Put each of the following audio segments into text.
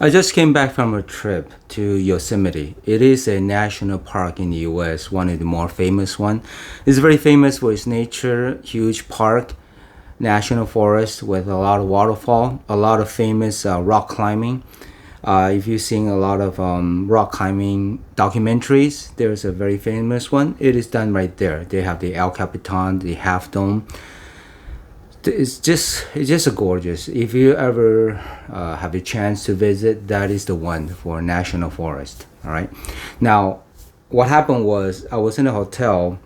I just came back from a trip to Yosemite. It is a national park in the US, one of the more famous one. It's very famous for its nature, huge park, national forest with a lot of waterfall, a lot of famous rock climbing. If you've seen a lot of rock climbing documentaries, there's a very famous one. It is done right there. They have the El Capitan, the Half Dome. It's just a gorgeous. If you ever have a chance to visit, that is the one for national forest. All right. Now, what happened was I was in a hotel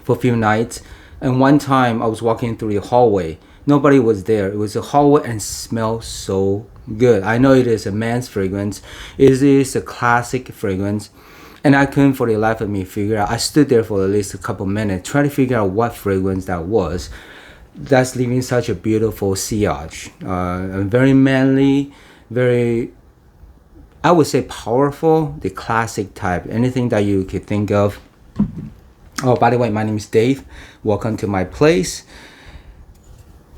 for a few nights, and one time I was walking through the hallway. Nobody was there. It was a hallway and smelled so good. I know it is a man's fragrance. It is a classic fragrance. And I couldn't for the life of me figure out. I stood there for at least a couple minutes trying to figure out what fragrance that was. That's leaving such a beautiful sillage. Very manly, very, I would say powerful, the classic type. Anything that you could think of. Oh, by the way, my name is Dave. Welcome to my place.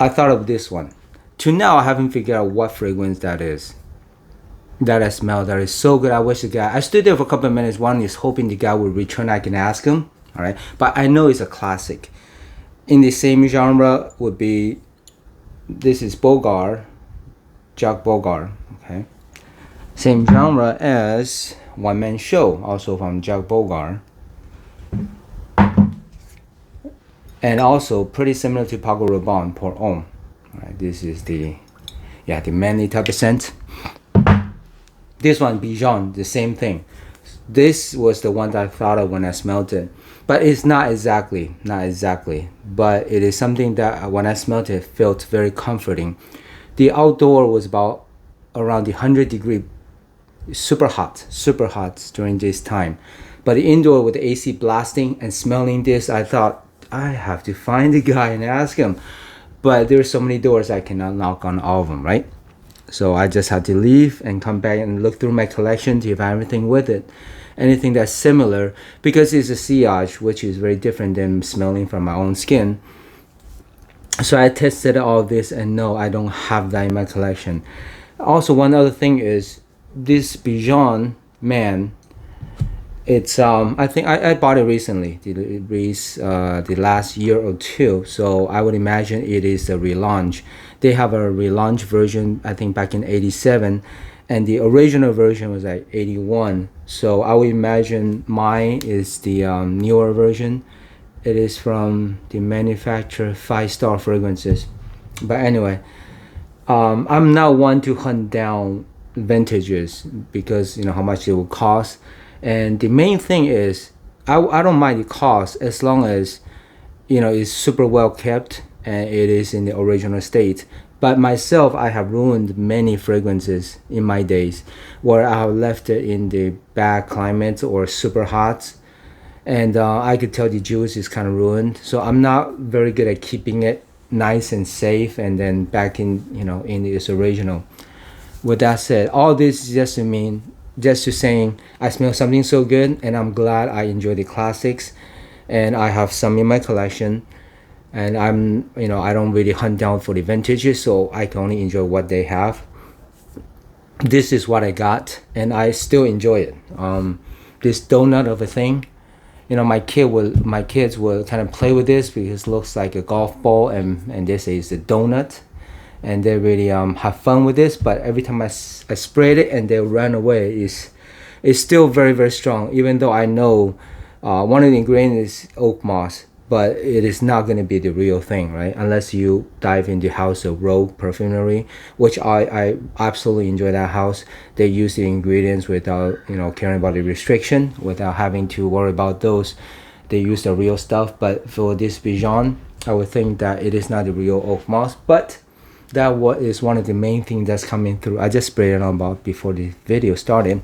I thought of this one. To now, I haven't figured out what fragrance that is. That I smell that is so good. I wish the guy. I stood there for a couple of minutes. One is hoping the guy would return. I can ask him. All right, but I know it's a classic. In the same genre would be, this is Bogart, Jack Bogart, okay? Same genre as One Man Show, also from Jack Bogart. And also pretty similar to Paco Rabanne, Pour Homme. Right, this is the manly type of scent. This one, Bijan, the same thing. This was the one that I thought of when I smelled it. But it's not exactly. But it is something that when I smelled it, felt very comforting. The outdoor was about around the 100-degree, super hot during this time. But the indoor with the AC blasting and smelling this, I thought, I have to find the guy and ask him. But there's so many doors I cannot knock on all of them, right? So I just had to leave and come back and look through my collection to if I have anything with it. Anything that's similar, because it's a sillage, which is very different than smelling from my own skin. So I tested all this, and no, I don't have that in my collection. Also, one other thing is this Bijan Man. It's I think I bought it recently, the last year or two. So I would imagine it is a relaunch. They have a relaunch version, I think back in '87. And the original version was like 81. So I would imagine mine is the newer version. It is from the manufacturer 5 Star Fragrances. But anyway, I'm not one to hunt down vintages because you know how much it will cost. And the main thing is I don't mind the cost as long as you know it's super well kept and it is in the original state. But myself, I have ruined many fragrances in my days where I have left it in the bad climate or super hot. And I could tell the juice is kind of ruined. So I'm not very good at keeping it nice and safe and then back in, you know, in its original. With that said, all this is just to saying I smell something so good and I'm glad I enjoy the classics. And I have some in my collection. And I don't really hunt down for the vintages, so I can only enjoy what they have. This is what I got, and I still enjoy it. This donut of a thing, you know, my kids will kind of play with this because it looks like a golf ball, and they say it's a donut, and they really have fun with this. But every time I sprayed it and they run away, it's still very very strong. Even though I know one of the ingredients is oak moss. But it is not going to be the real thing, right? Unless you dive in the house of Rogue Perfumery, which I absolutely enjoy that house. They use the ingredients without, you know, caring about the restriction, without having to worry about those. They use the real stuff. But for this Bijan, I would think that it is not the real oak moss. But that is one of the main things that's coming through. I just sprayed it on about before the video started.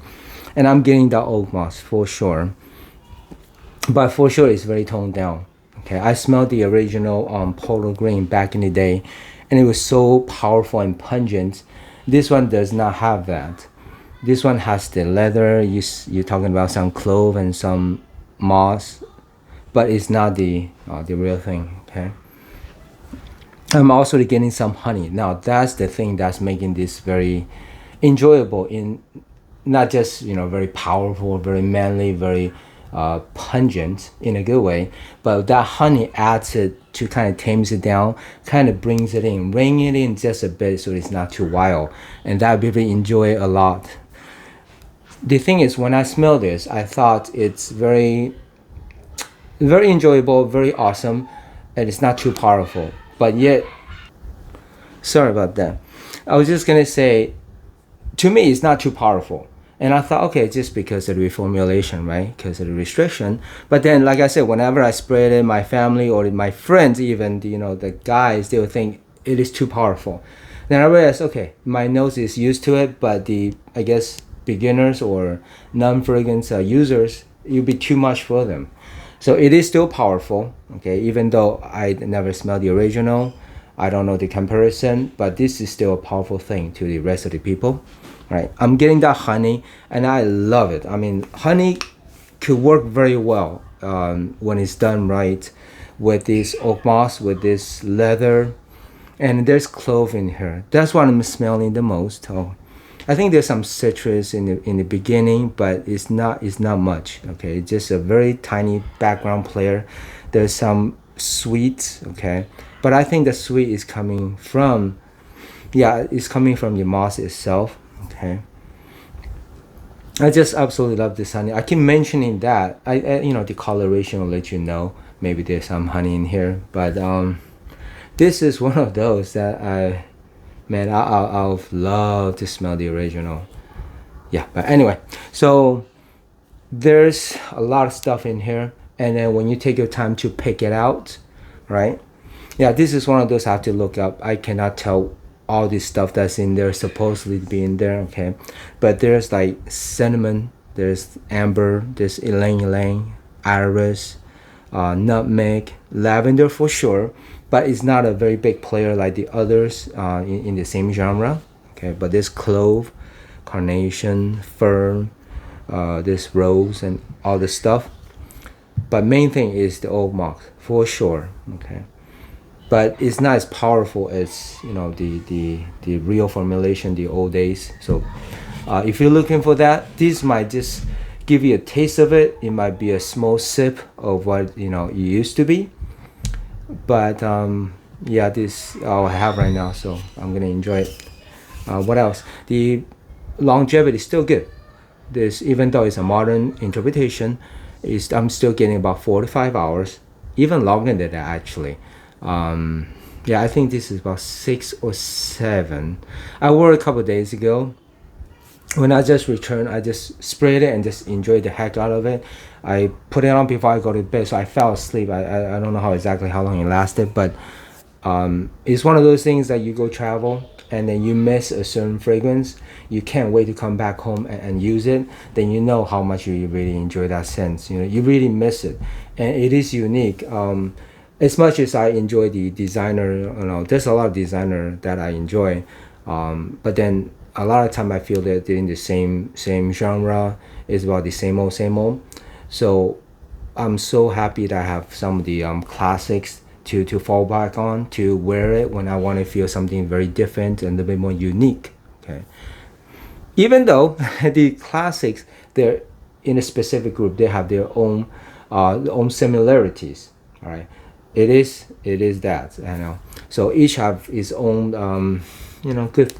And I'm getting that oak moss for sure. But for sure, it's very toned down. Okay, I smelled the original Polo Green back in the day, and it was so powerful and pungent. This one does not have that. This one has the leather. You're talking about some clove and some moss, but it's not the real thing. Okay. I'm also getting some honey. Now that's the thing that's making this very enjoyable in not just very powerful, very manly, very pungent in a good way, but that honey adds it to kind of tames it down, kind of brings it in, bring it in just a bit so it's not too wild, and that I really enjoy a lot. The thing is, when I smell this, I thought it's very enjoyable, very awesome, and it's not too powerful. But yet, sorry about that. I was just gonna say, to me, it's not too powerful. And I thought, okay, just because of the reformulation, right? Because of the restriction. But then, like I said, whenever I sprayed it, my family or my friends, even the guys, they would think it is too powerful. Then I realized, okay, my nose is used to it, but I guess beginners or non-fragrance users, it'd be too much for them. So it is still powerful, okay, even though I never smelled the original. I don't know the comparison, but this is still a powerful thing to the rest of the people, right? I'm getting that honey, and I love it. I mean, honey could work very well when it's done right with this oak moss, with this leather, and there's clove in here. That's what I'm smelling the most. Oh, I think there's some citrus in the beginning, but it's not much. Okay, it's just a very tiny background player. There's some sweet. Okay, but I think the sweet is coming from, yeah, it's coming from the moss itself. Okay, I just absolutely love this honey. I keep mentioning that. The coloration will let you know. Maybe there's some honey in here, but this is one of those that I'll love to smell the original. Yeah, but anyway, so there's a lot of stuff in here, and then when you take your time to pick it out, right? Yeah, this is one of those I have to look up. I cannot tell all this stuff that's in there supposedly to be in there, okay? But there's like cinnamon, there's amber, there's ylang ylang, iris, nutmeg, lavender for sure, but it's not a very big player like the others in the same genre. Okay, but there's clove, carnation, fern, this rose, and all this stuff. But main thing is the oak moss for sure. Okay, but it's not as powerful as the real formulation, the old days. So if you're looking for that, this might just give you a taste of it. It might be a small sip of what it used to be. But yeah, this I have right now, so I'm gonna enjoy it. What else? The longevity is still good. This, even though it's a modern interpretation, I'm still getting about 4 to 5 hours, even longer than that actually. Yeah, I think this is about 6 or 7. I wore it a couple of days ago. When I just returned, I just sprayed it and just enjoyed the heck out of it. I put it on before I go to bed, so I fell asleep. I don't know how long it lasted, but it's one of those things that you go travel and then you miss a certain fragrance. You can't wait to come back home and use it. Then you know how much you really enjoy that scent. You really miss it, and it is unique. As much as I enjoy the designer, there's a lot of designer that I enjoy, but then a lot of time I feel that they're in the same genre. It's about the same old, same old. So I'm so happy that I have some of the classics to fall back on, to wear it when I want to feel something very different and a bit more unique. Okay, even though the classics, they're in a specific group, they have their own similarities. All right, it is that, so each have its own good.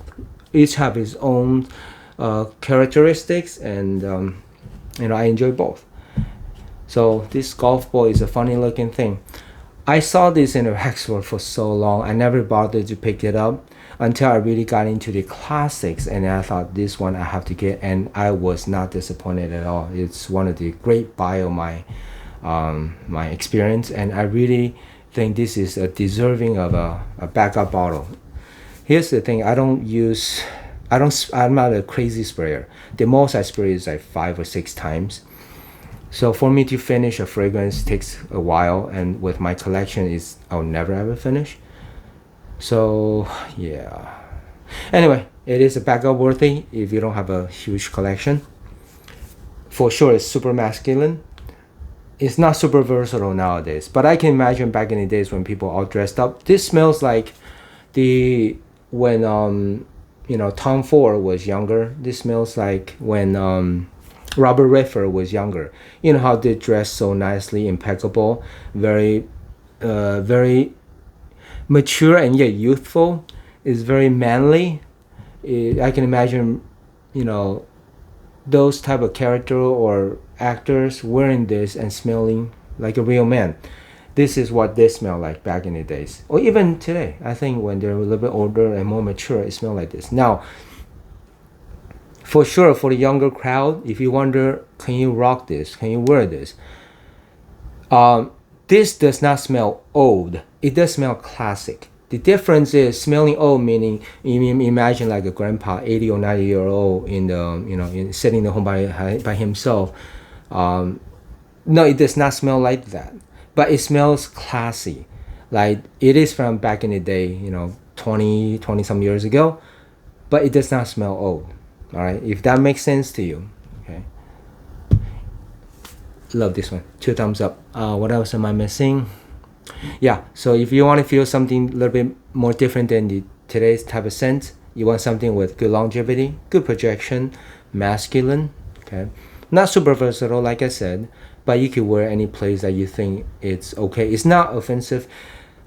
Each have its own characteristics, and I enjoy both. So this golf ball is a funny looking thing. I saw this in a wax store for so long. I never bothered to pick it up until I really got into the classics, and I thought this one I have to get, and I was not disappointed at all. It's one of the great buy of my experience, and I really think this is a deserving of a backup bottle. Here's the thing, I'm not a crazy sprayer. The most I spray is like 5 or 6 times. So for me to finish a fragrance takes a while, and with my collection I'll never ever finish. So yeah. Anyway, it is a backup worthy if you don't have a huge collection. For sure, it's super masculine. It's not super versatile nowadays, but I can imagine back in the days when people all dressed up. This smells like when Tom Ford was younger. This smells like when Robert Redford was younger. You know how they dress so nicely, impeccable, very mature and yet youthful. Is very manly. I can imagine, those type of character or actors wearing this and smelling like a real man. This is what they smell like back in the days, or even today. I think when they're a little bit older and more mature, it smells like this. Now, for sure, for the younger crowd, if you wonder, can you rock this? Can you wear this? This does not smell old. It does smell classic. The difference is smelling old, meaning you imagine like a grandpa, 80 or 90-year-old in the sitting in the home by himself. No, it does not smell like that, but it smells classy, like it is from back in the day, 20 some years ago, but it does not smell old. All right, if that makes sense to you. Okay, love this one. 2 thumbs up. What else am I missing? Yeah, so if you want to feel something a little bit more different than today's type of scent, you want something with good longevity, good projection, masculine. Okay, not super versatile, like I said, but you could wear any place that you think it's okay. It's not offensive.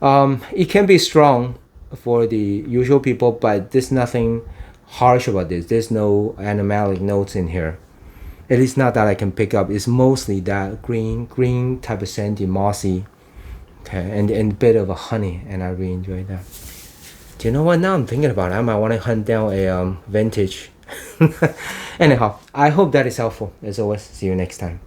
It can be strong for the usual people, but there's nothing harsh about this. There's no animalic notes in here. At least not that I can pick up. It's mostly that green type of scent, mossy. Okay, and a bit of a honey, and I really enjoy that. Do you know what? Now I'm thinking about it. I might want to hunt down a vintage. Anyhow, I hope that is helpful. As always, see you next time.